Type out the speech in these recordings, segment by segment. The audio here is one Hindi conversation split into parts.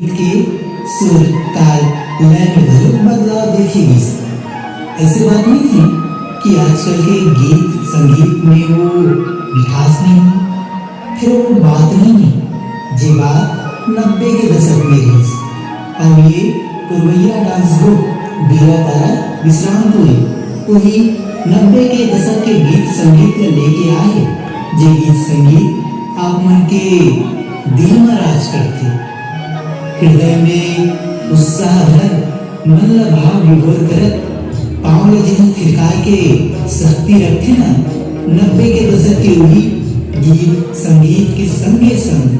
के सुर ताल लय में जरूर बदलाव देखेगी। ऐसी बात नहीं थी कि आजकल के गीत संगीत में वो मिठास नहीं, फिर वो बात नहीं, जे बात 90 के दशक में रही। और ये पुरवैया डांस ग्रुप बीरा तारा विश्राम हुए वही 90 के दशक के गीत संगीत लेके आए, जे गीत संगीत आप मन के दिल में राज करते, हृदय में उत्साह भर मन ला भाव विभोर करत पाँव ला जिन थिरकाए के शक्ति रखते ना 90 के दशक के वही गीत संगीत के संगे संग।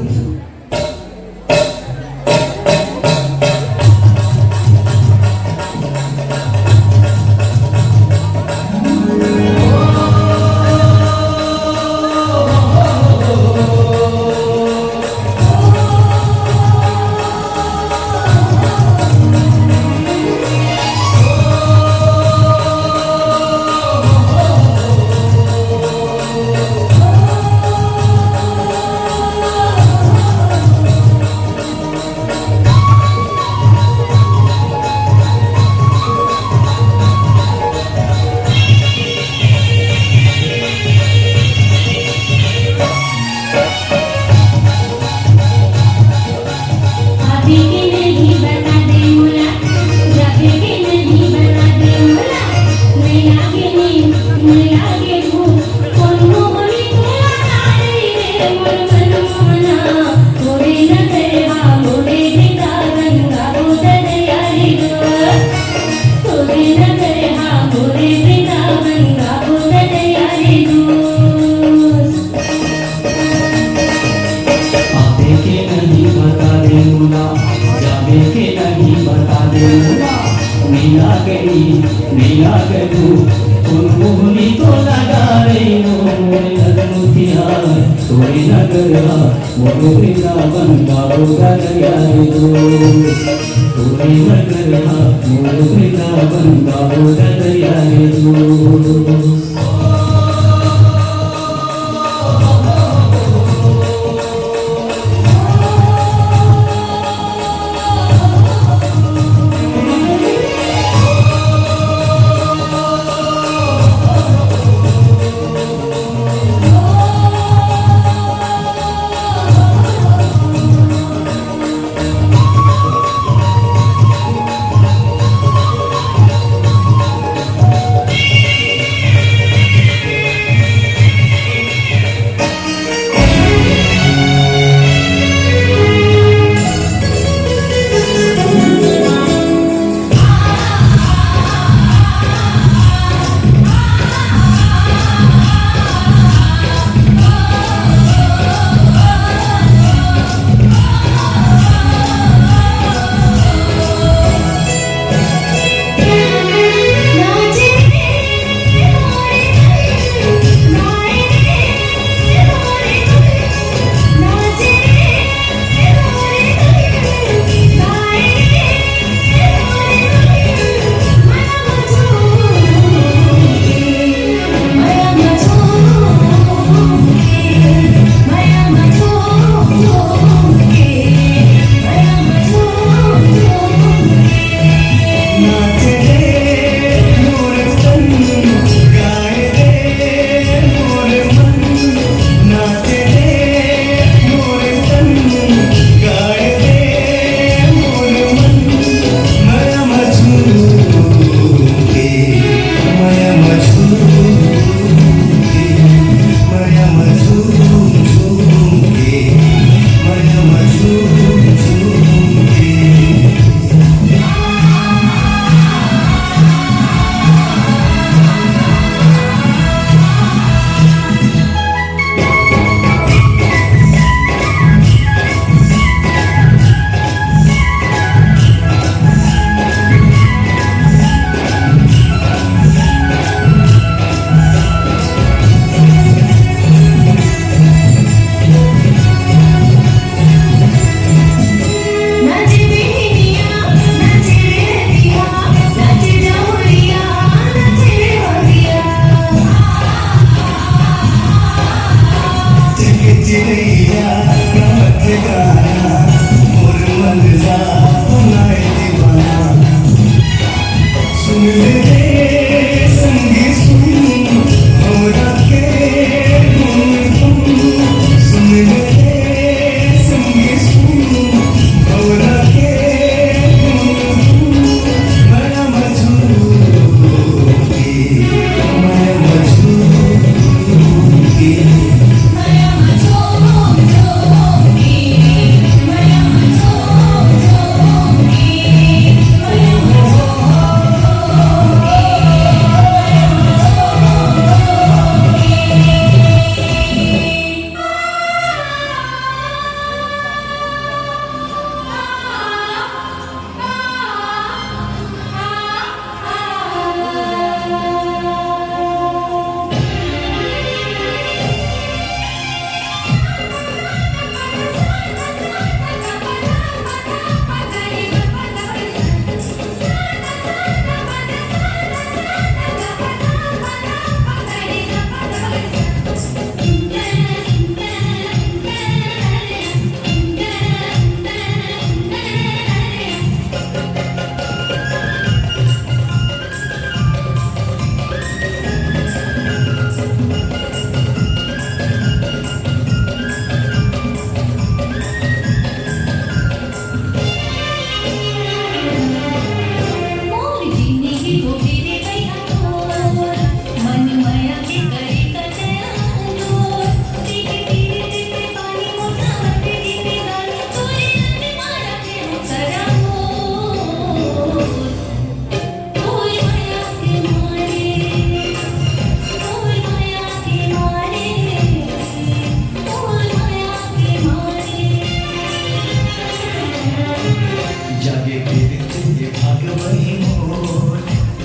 जागे फिर तुझे भाग वही मोर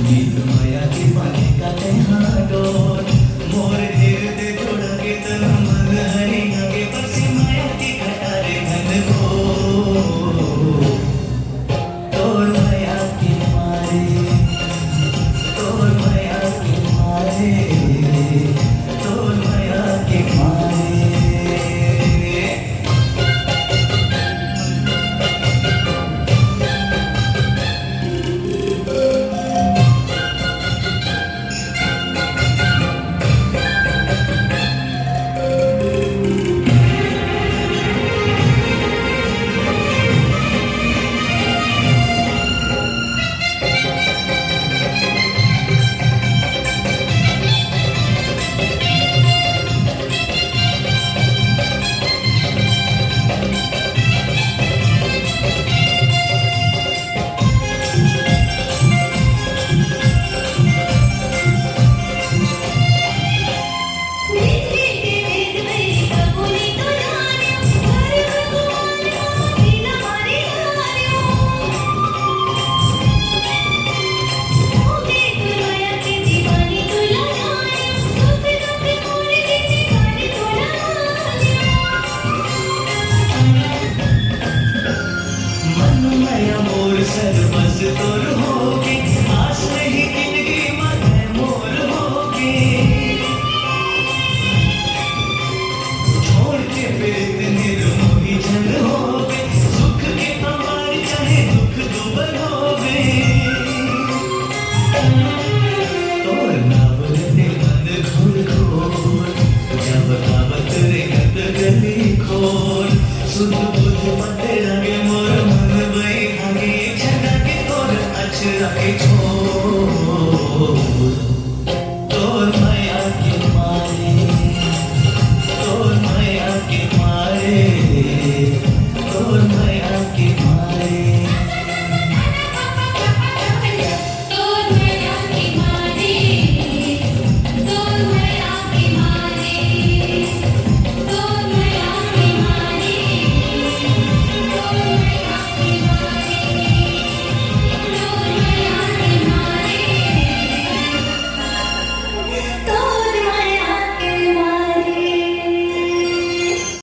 गीत माया के पानी का तैहा डोर मोर धीर दे थोड़ा के तन मन हरि आगे बस माया की घटारे घन घोर तोर माया के मारे तोर माया के मारे तोर माया के मारे सर्वस तोर होगे आस नहीं जिंदगी मत मोर होगे छोड़ के फिर निर्मोही जन होगे सुख के हमारे चाहे दुख दुबर होगे तोर नाव रते मन घोर घोर जब गावत रे गत गली खोर सुध बुध पते लगे मोर मन बई भागे छटा के तोर अचरा के छोर